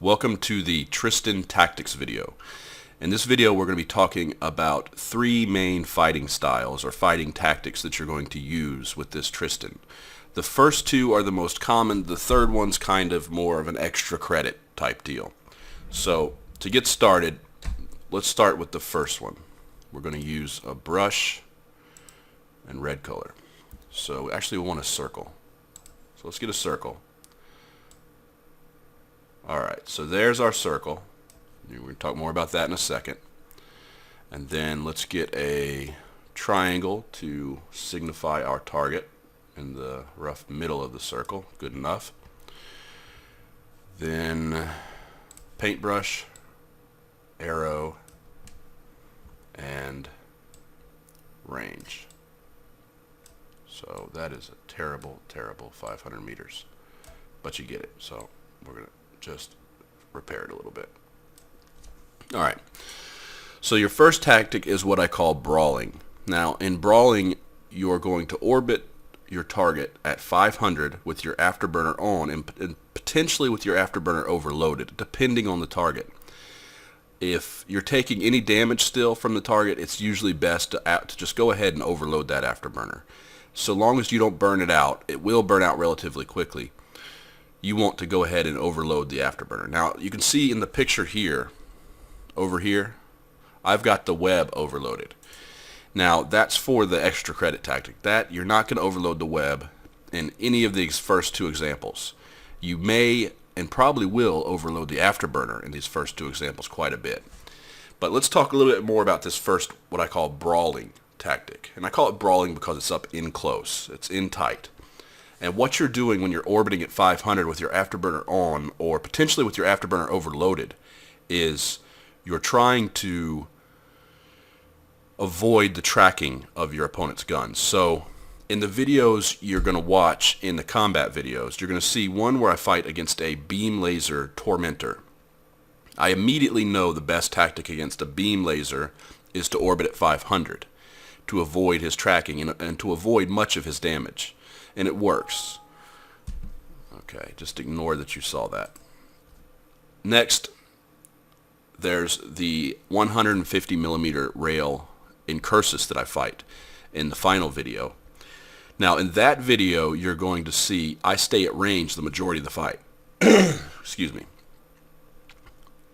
Welcome to the Tristan Tactics video. In this video we're going to be talking about three main fighting styles or fighting tactics that you're going to use with this Tristan. The first two are the most common, the third one's kind of more of an extra credit type deal. So to get started, let's start with the first one. We're going to use a brush and red color. So actually we want a circle. So let's get a circle. Alright, so there's our circle. We're going to talk more about that in a second. And then let's get a triangle to signify our target in the rough middle of the circle. Good enough. Then paintbrush, arrow, and range. So that is a terrible, terrible 500 meters. But you get it. So we're going to just repair it a little bit. Alright, so your first tactic is what I call brawling. Now in brawling you're going to orbit your target at 500 with your afterburner on and potentially with your afterburner overloaded depending on the target. If you're taking any damage still from the target, it's usually best to just go ahead and overload that afterburner. So long as you don't burn it out, it will burn out relatively quickly. You want to go ahead and overload the afterburner. Now you can see in the picture here, over here, I've got the web overloaded. Now that's for the extra credit tactic. That you're not going to overload the web in any of these first two examples. You may and probably will overload the afterburner in these first two examples quite a bit. But let's talk a little bit more about this first, what I call brawling tactic. And I call it brawling because it's up in close. It's in tight. And what you're doing when you're orbiting at 500 with your afterburner on, or potentially with your afterburner overloaded, is you're trying to avoid the tracking of your opponent's guns. So in the videos you're going to watch, in the combat videos, you're going to see one where I fight against a beam laser tormentor. I immediately know the best tactic against a beam laser is to orbit at 500 to avoid his tracking and to avoid much of his damage. And it works. Okay, just ignore that you saw that. Next, there's the 150 millimeter rail incursus that I fight in the final video. Now in that video you're going to see I stay at range the majority of the fight. Excuse me.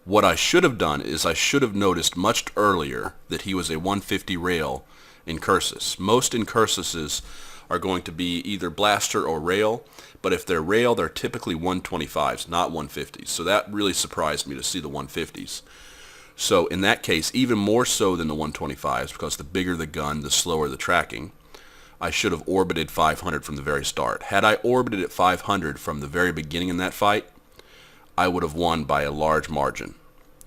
What I should have done is I should have noticed much earlier that he was a 150 rail incursus. Most incursuses are going to be either blaster or rail, but if they're rail they're typically 125s, not 150s. So that really surprised me to see the 150s. So in that case, even more so than the 125s, because the bigger the gun, the slower the tracking, I should have orbited 500 from the very start. Had I orbited at 500 from the very beginning in that fight, I would have won by a large margin.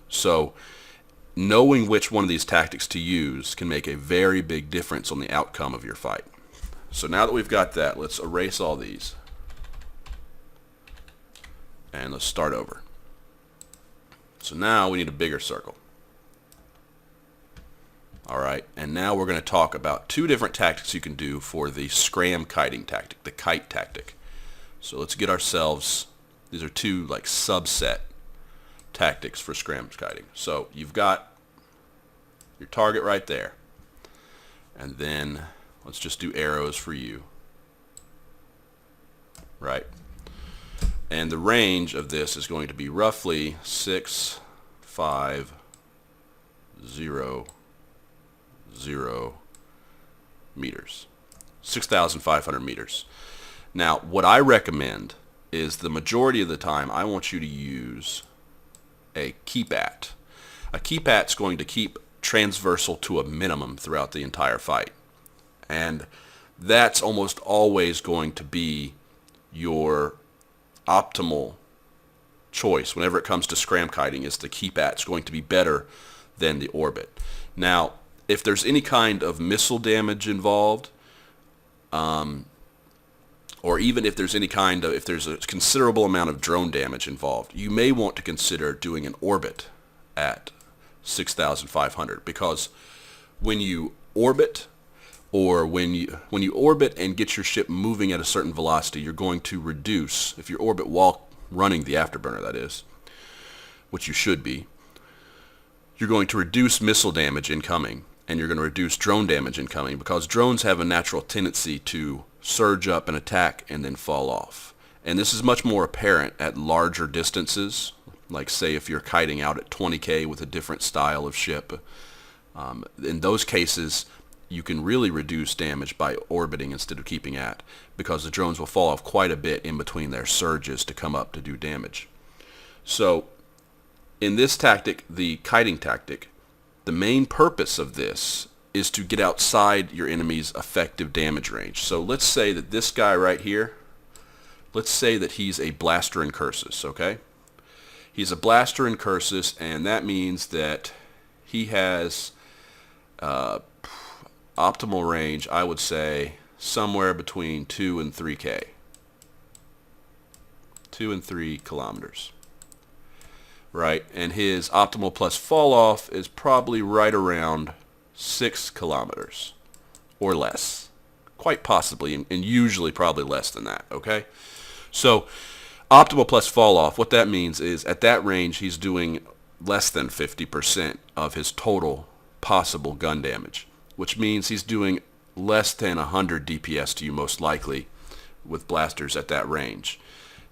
So knowing which one of these tactics to use can make a very big difference on the outcome of your fight. So now that we've got that, let's erase all these. And let's start over. So now we need a bigger circle. Alright, and now we're going to talk about two different tactics you can do for the scram kiting tactic, the kite tactic. So let's get ourselves, these are two like subset tactics for scram kiting. So you've got your target right there. And then let's just do arrows for you. Right. And the range of this is going to be roughly 650 meters. 6,500 meters. Now, what I recommend is the majority of the time I want you to use a keep at. A keep at's going to keep transversal to a minimum throughout the entire fight. And that's almost always going to be your optimal choice whenever it comes to scram kiting, is the keep at's going to be better than the orbit. Now, if there's any kind of missile damage involved, or even if there's any kind of, if there's a considerable amount of drone damage involved, you may want to consider doing an orbit at 6,500, because when you orbit, or when you orbit and get your ship moving at a certain velocity, you're going to reduce, if you orbit while running the afterburner that is, which you should be, you're going to reduce missile damage incoming, and you're going to reduce drone damage incoming, because drones have a natural tendency to surge up and attack and then fall off. And this is much more apparent at larger distances, like say if you're kiting out at 20K with a different style of ship. In those cases, you can really reduce damage by orbiting instead of keeping at, because the drones will fall off quite a bit in between their surges to come up to do damage. So in this tactic, the kiting tactic, the main purpose of this is to get outside your enemy's effective damage range. So let's say that this guy right here, let's say that he's a blaster in cursus, okay? He's a blaster in cursus, and that means that he has optimal range, I would say, somewhere between 2 and 3K. 2 and 3 kilometers. Right, and his optimal plus fall off is probably right around 6 kilometers or less, quite possibly, and usually probably less than that. Okay, so optimal plus fall off, what that means is at that range he's doing less than 50% of his total possible gun damage, which means he's doing less than 100 DPS to you most likely with blasters at that range.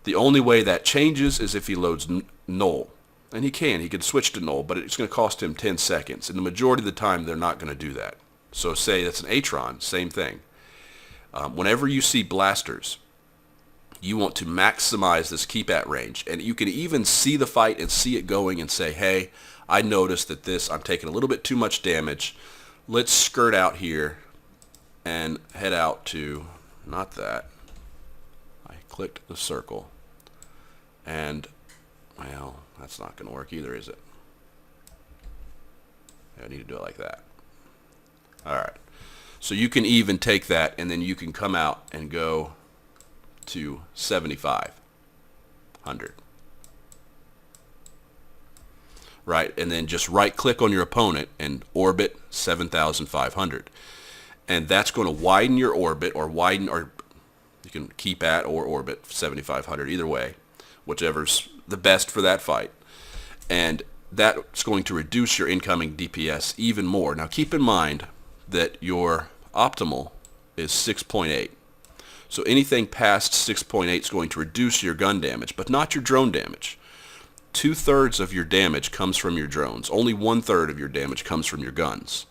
The only way that changes is if he loads null. And he can switch to null, but it's going to cost him 10 seconds. And the majority of the time, they're not going to do that. So say that's an Atron, same thing. Whenever you see blasters, you want to maximize this keep at range. And you can even see the fight and see it going and say, hey, I noticed that I'm taking a little bit too much damage. Let's skirt out here and head out to, not that. I clicked the circle. And, well, that's not going to work either, is it? I need to do it like that. Alright. So you can even take that, and then you can come out and go to 7,500. Right? And then just right-click on your opponent and orbit 7,500. And that's going to widen your orbit, or you can keep at or orbit 7,500, either way, whichever's the best for that fight. And that's going to reduce your incoming DPS even more. Now keep in mind that your optimal is 6.8. So anything past 6.8 is going to reduce your gun damage, but not your drone damage. 2/3 of your damage comes from your drones. Only 1/3 of your damage comes from your guns.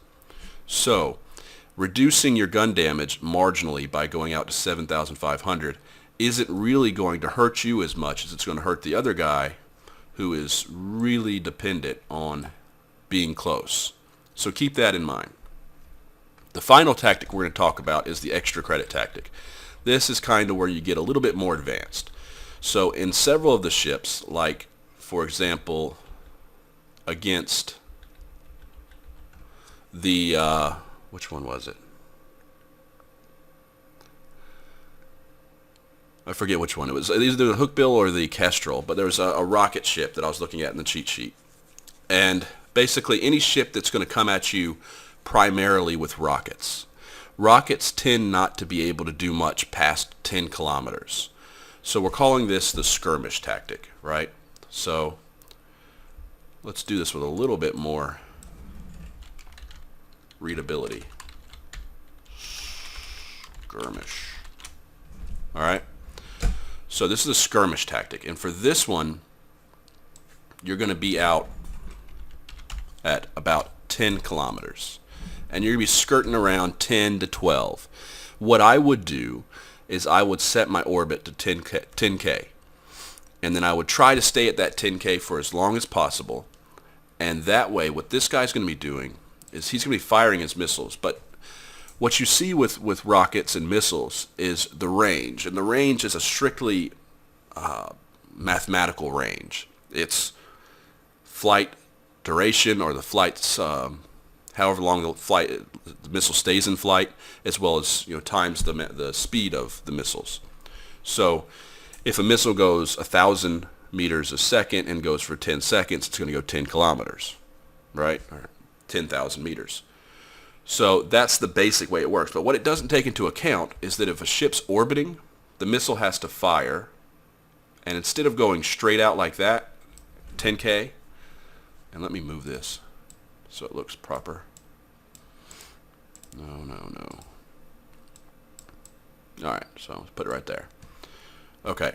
So reducing your gun damage marginally by going out to 7,500 isn't really going to hurt you as much as it's going to hurt the other guy who is really dependent on being close. So keep that in mind. The final tactic we're going to talk about is the extra credit tactic. This is kind of where you get a little bit more advanced. So in several of the ships, like for example against the which one was it? I forget which one it was. Either the Hookbill or the Kestrel, but there was a rocket ship that I was looking at in the cheat sheet. And basically any ship that's going to come at you primarily with rockets. Rockets tend not to be able to do much past 10 kilometers. So we're calling this the skirmish tactic, right? So let's do this with a little bit more readability. Skirmish. All right. So this is a skirmish tactic, and for this one, you're going to be out at about 10 kilometers, and you're going to be skirting around 10 to 12. What I would do is I would set my orbit to 10K, and then I would try to stay at that 10K for as long as possible, and that way what this guy's going to be doing is he's going to be firing his missiles, but what you see with rockets and missiles is the range, and the range is a strictly mathematical range. It's flight duration, or the flight's however long the missile stays in flight, as well as times the speed of the missiles. So if a missile goes 1,000 meters a second and goes for 10 seconds, it's going to go 10 kilometers, right? Or 10,000 meters. So that's the basic way it works. But what it doesn't take into account is that if a ship's orbiting, the missile has to fire. And instead of going straight out like that, 10K, And let me move this so it looks proper. No. Alright, so let's put it right there. Okay,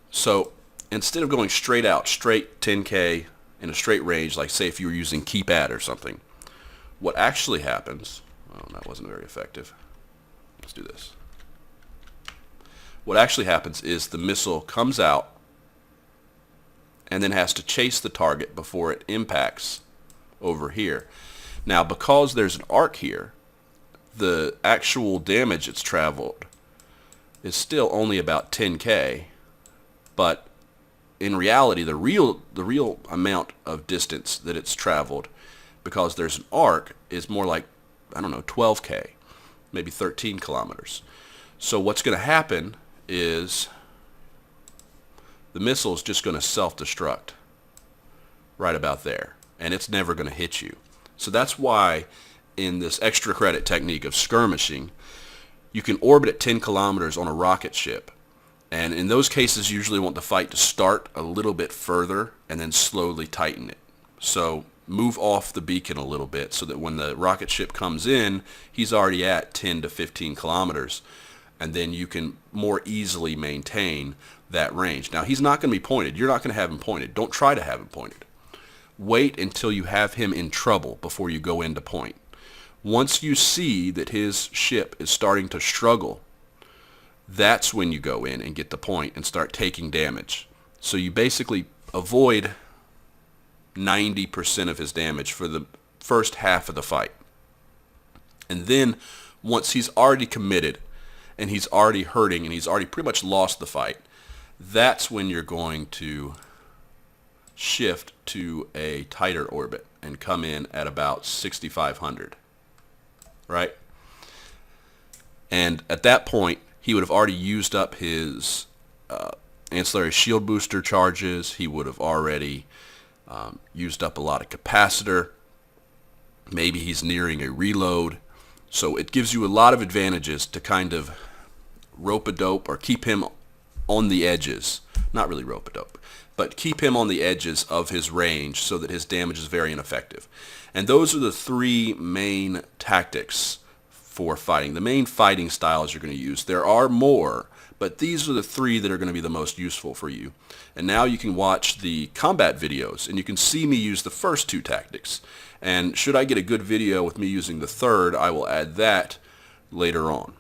so instead of going straight out, straight 10K in a straight range, like say if you were using keypad or something, what actually happens, oh, that wasn't very effective. Let's do this. What actually happens is the missile comes out and then has to chase the target before it impacts over here. Now, because there's an arc here, the actual damage it's traveled is still only about 10K, but in reality, the real amount of distance that it's traveled, because there's an arc, is more like, I don't know, 12K, maybe 13 kilometers. So what's going to happen is the missile is just going to self-destruct right about there, and it's never going to hit you. So that's why in this extra credit technique of skirmishing, you can orbit at 10 kilometers on a rocket ship. And in those cases, you usually want the fight to start a little bit further and then slowly tighten it. So move off the beacon a little bit so that when the rocket ship comes in, he's already at 10 to 15 kilometers. And then you can more easily maintain that range. Now, he's not going to be pointed. You're not going to have him pointed. Don't try to have him pointed. Wait until you have him in trouble before you go into point. Once you see that his ship is starting to struggle, that's when you go in and get the point and start taking damage. So you basically avoid 90% of his damage for the first half of the fight. And then once he's already committed and he's already hurting and he's already pretty much lost the fight, that's when you're going to shift to a tighter orbit and come in at about 6,500, right? And at that point, he would have already used up his ancillary shield booster charges. He would have already used up a lot of capacitor. Maybe he's nearing a reload. So it gives you a lot of advantages to kind of rope-a-dope or keep him on the edges. Not really rope-a-dope, but keep him on the edges of his range so that his damage is very ineffective. And those are the three main tactics for fighting, the main fighting styles you're going to use. There are more, but these are the three that are going to be the most useful for you. And now you can watch the combat videos, and you can see me use the first two tactics. And should I get a good video with me using the third, I will add that later on.